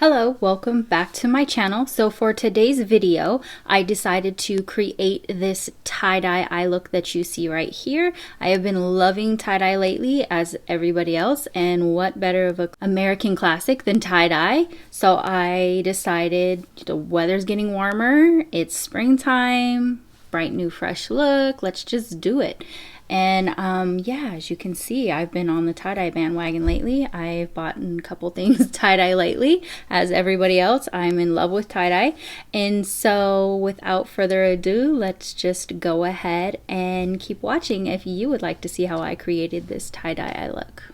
Hello, welcome back to my channel. So for today's video, I decided to create this tie-dye eye look that you see right here. I have been loving tie-dye lately as everybody else, and what better of an American classic than tie-dye? So I decided the weather's getting warmer, it's springtime, bright new fresh look, let's just do it. And yeah, as you can see, I've been on the tie-dye bandwagon lately. I've bought a couple things tie-dye lately. As everybody else, I'm in love with tie-dye. And so without further ado, let's just go ahead and keep watching if you would like to see how I created this tie-dye eye look.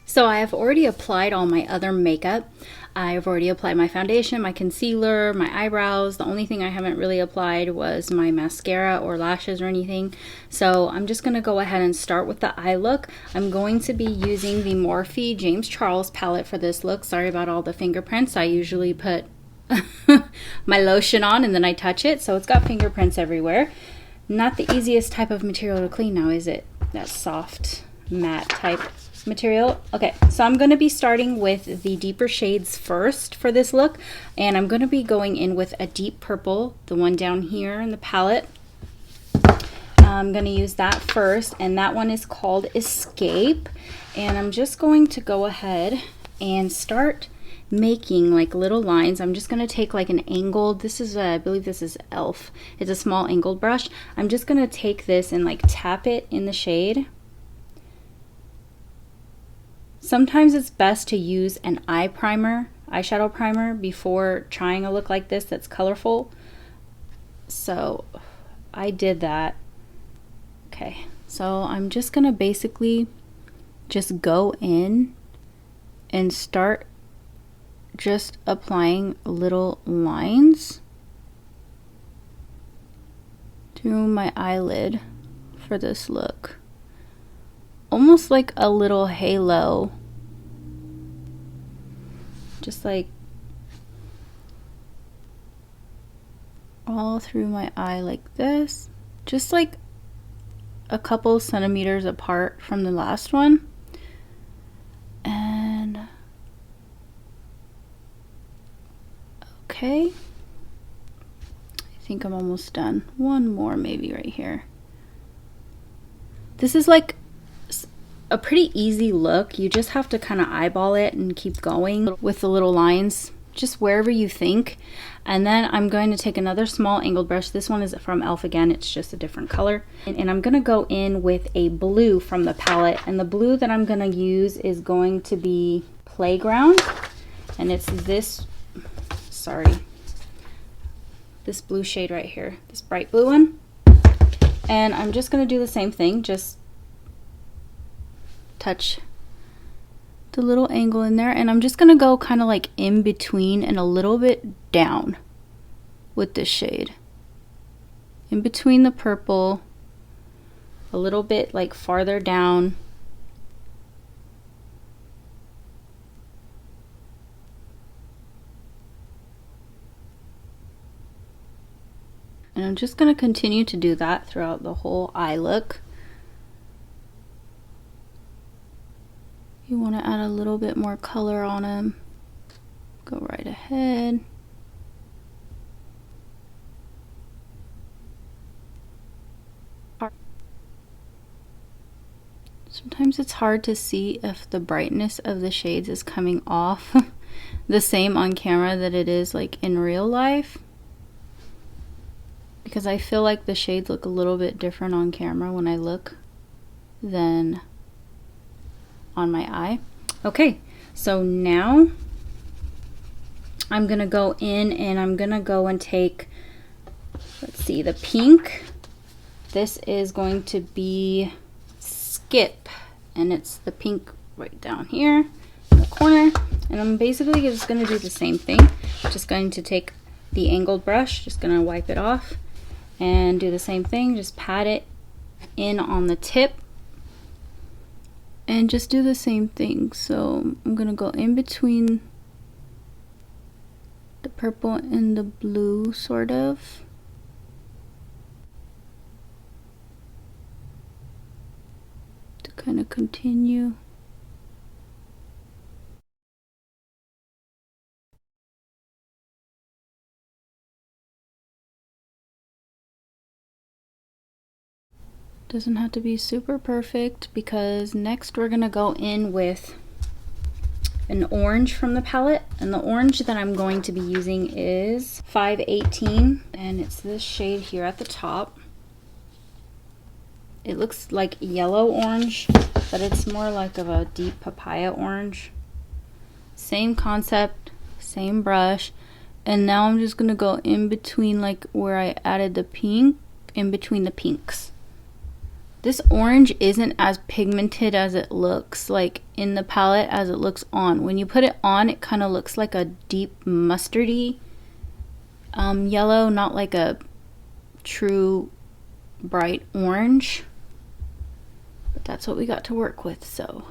So I have already applied all my other makeup. I've already applied my foundation, my concealer, my eyebrows. The only thing I haven't really applied was my mascara or lashes or anything. So I'm just gonna go ahead and start with the eye look. I'm going to be using the Morphe James Charles palette for this look. Sorry about all the fingerprints. I usually put my lotion on and then I touch it, so it's got fingerprints everywhere. Not the easiest type of material to clean now, is it? That soft matte type material. Okay, so I'm going to be starting with the deeper shades first for this look, and I'm going to be going in with a deep purple, the one down here in the palette. I'm going to use that first, and that one is called Escape. And I'm just going to go ahead and start making like little lines. I'm just going to take like an angled, this is I believe this is Elf. It's a small angled brush. I'm just going to take this and like tap it in the shade. Sometimes it's best to use an eyeshadow primer before trying a look like this that's colorful. So I did that. Okay, so I'm just gonna basically just go in and start just applying little lines to my eyelid for this look. Almost like a little halo, just like all through my eye like this, just like a couple centimeters apart from the last one. And okay, I think I'm almost done. One more maybe right here. This is like a pretty easy look. You just have to kind of eyeball it and keep going with the little lines just wherever you think. And then I'm going to take another small angled brush. This one is from Elf again, it's just a different color, and I'm going to go in with a blue from the palette, and the blue that I'm going to use is going to be Playground, and it's this this blue shade right here, this bright blue one. And I'm just going to do the same thing, just touch the little angle in there, and I'm just gonna go kind of like in between and a little bit down with this shade, in between the purple, a little bit like farther down. And I'm just gonna continue to do that throughout the whole eye look. You want to add a little bit more color on them, go right ahead. Sometimes it's hard to see if the brightness of the shades is coming off the same on camera that it is like in real life, because I feel like the shades look a little bit different on camera when I look than on my eye. Okay, so now I'm gonna go in and I'm gonna go and take, let's see, the pink. This is going to be Skip, and it's the pink right down here in the corner. And I'm basically just gonna do the same thing. Just going to take the angled brush, just gonna wipe it off and do the same thing, just pat it in on the tip and just do the same thing. So I'm gonna go in between the purple and the blue, sort of. kind of continue. Doesn't have to be super perfect, because next we're gonna go in with an orange from the palette, and the orange that I'm going to be using is 518, and it's this shade here at the top. It looks like yellow orange, but it's more like of a deep papaya orange. Same concept, same brush, and now I'm just gonna go in between, like where I added the pink, in between the pinks. This orange isn't as pigmented as it looks like in the palette as it looks on. When you put it on, it kind of looks like a deep mustardy yellow, not like a true bright orange. But that's what we got to work with, so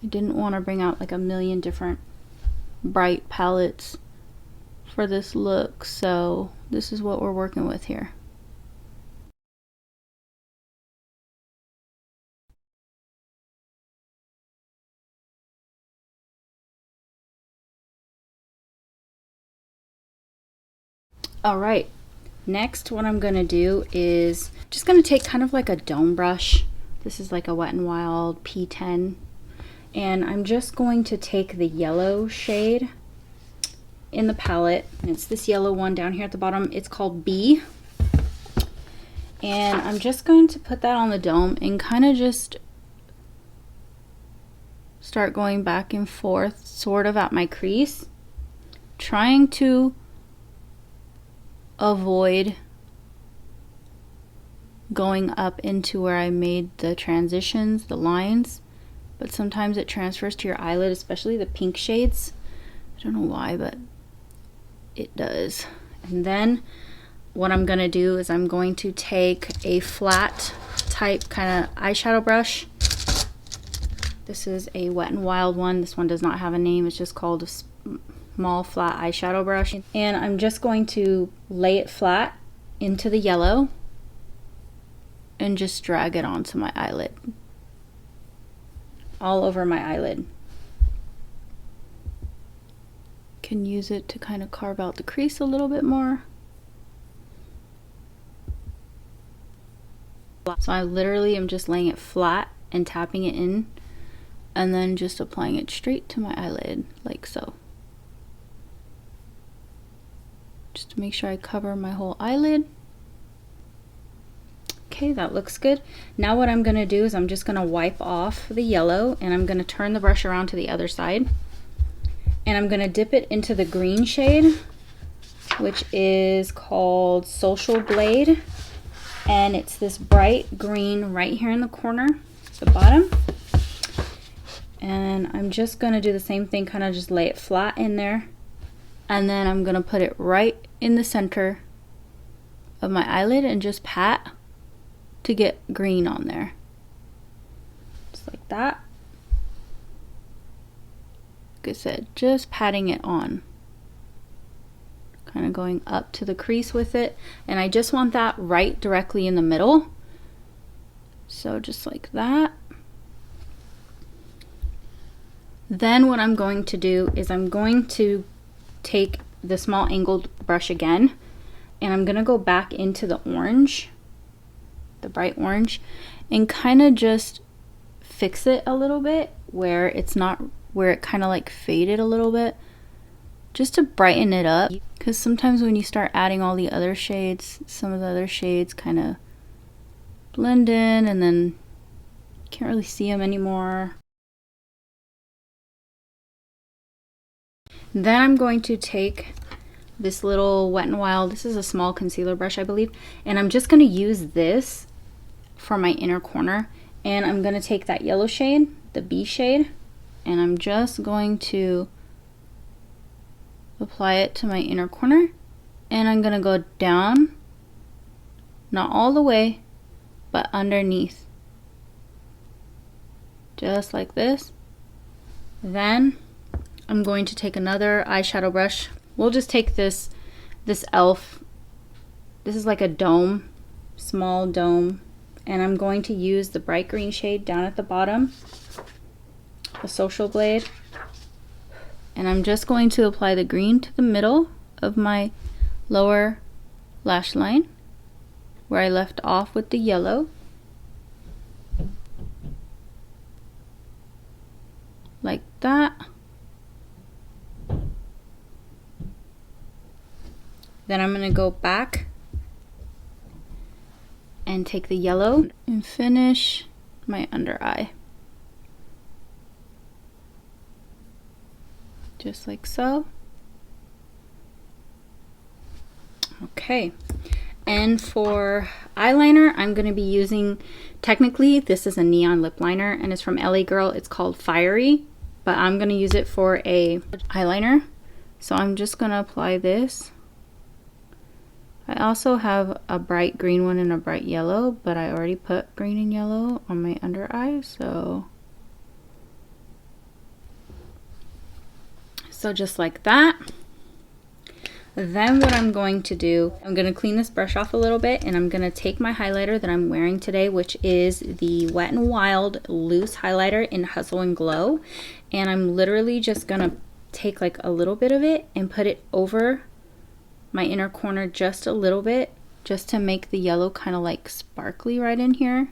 I didn't want to bring out like a million different bright palettes for this look, so this is what we're working with here. Alright, next what I'm going to do is just going to take kind of like a dome brush. This is like a Wet n Wild P10. And I'm just going to take the yellow shade in the palette. And it's this yellow one down here at the bottom. It's called B. And I'm just going to put that on the dome and kind of just start going back and forth sort of at my crease, trying to avoid going up into where I made the transitions, the lines, but sometimes it transfers to your eyelid, especially the pink shades. I don't know why, but it does. And then what I'm gonna do is I'm going to take a flat type kind of eyeshadow brush. This is a Wet n Wild one. This one does not have a name. It's just called a small flat eyeshadow brush, and I'm just going to lay it flat into the yellow and just drag it onto my eyelid, all over my eyelid. Can use it to kind of carve out the crease a little bit more. So I literally am just laying it flat and tapping it in, and then just applying it straight to my eyelid like so. Just to make sure I cover my whole eyelid. Okay, that looks good. Now what I'm gonna do is I'm just gonna wipe off the yellow, and I'm gonna turn the brush around to the other side, and I'm gonna dip it into the green shade, which is called Social Blade, and it's this bright green right here in the corner at the bottom. And I'm just gonna do the same thing, kind of just lay it flat in there, and then I'm gonna put it right in the center of my eyelid and just pat to get green on there. Just like that. Like I said, just patting it on. Kind of going up to the crease with it. And I just want that right directly in the middle. So just like that. Then what I'm going to do is I'm going to take the small angled brush again, and I'm gonna go back into the orange, the bright orange, and kind of just fix it a little bit where it's not, where it kind of like faded a little bit, just to brighten it up, because sometimes when you start adding all the other shades, some of the other shades kind of blend in and then you can't really see them anymore. Then I'm going to take this little Wet n Wild, this is a small concealer brush I believe, and I'm just going to use this for my inner corner, and I'm going to take that yellow shade, the B shade, and I'm just going to apply it to my inner corner, and I'm going to go down, not all the way, but underneath, just like this. Then I'm going to take another eyeshadow brush. We'll just take this e.l.f. This is like a dome, small dome, and I'm going to use the bright green shade down at the bottom, the Social Blade, and I'm just going to apply the green to the middle of my lower lash line where I left off with the yellow. Like that. Then I'm going to go back and take the yellow and finish my under eye. Just like so. Okay. And for eyeliner, I'm going to be using, technically this is a neon lip liner and it's from LA Girl. It's called Fiery, but I'm going to use it for a eyeliner. So I'm just going to apply this. I also have a bright green one and a bright yellow, but I already put green and yellow on my under eye, so just like that. Then what I'm going to do, I'm going to clean this brush off a little bit, and I'm going to take my highlighter that I'm wearing today, which is the Wet n Wild loose highlighter in Hustle and Glow, and I'm literally just going to take like a little bit of it and put it over my inner corner just a little bit, just to make the yellow kind of like sparkly right in here.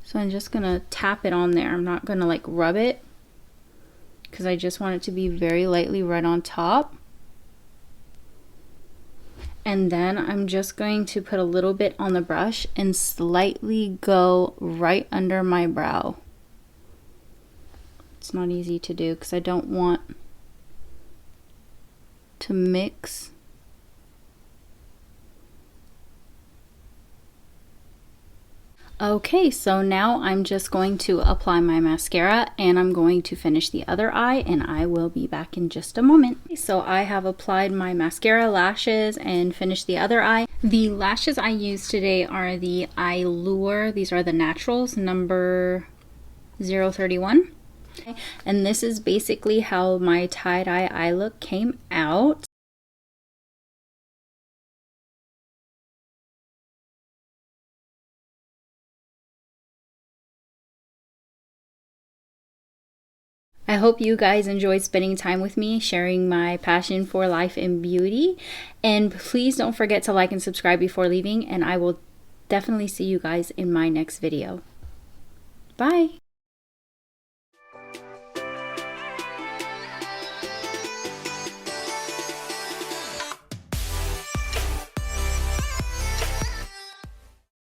So I'm just gonna tap it on there. I'm not gonna like rub it because I just want it to be very lightly right on top. And then I'm just going to put a little bit on the brush and slightly go right under my brow. It's not easy to do because I don't want to mix. Okay, so now I'm just going to apply my mascara and I'm going to finish the other eye, and I will be back in just a moment. So I have applied my mascara, lashes, and finished the other eye. The lashes I used today are the Allure. These are the Naturals, number 031. And this is basically how my tie-dye eye look came out. I hope you guys enjoyed spending time with me, sharing my passion for life and beauty. And please don't forget to like and subscribe before leaving, and I will definitely see you guys in my next video. Bye!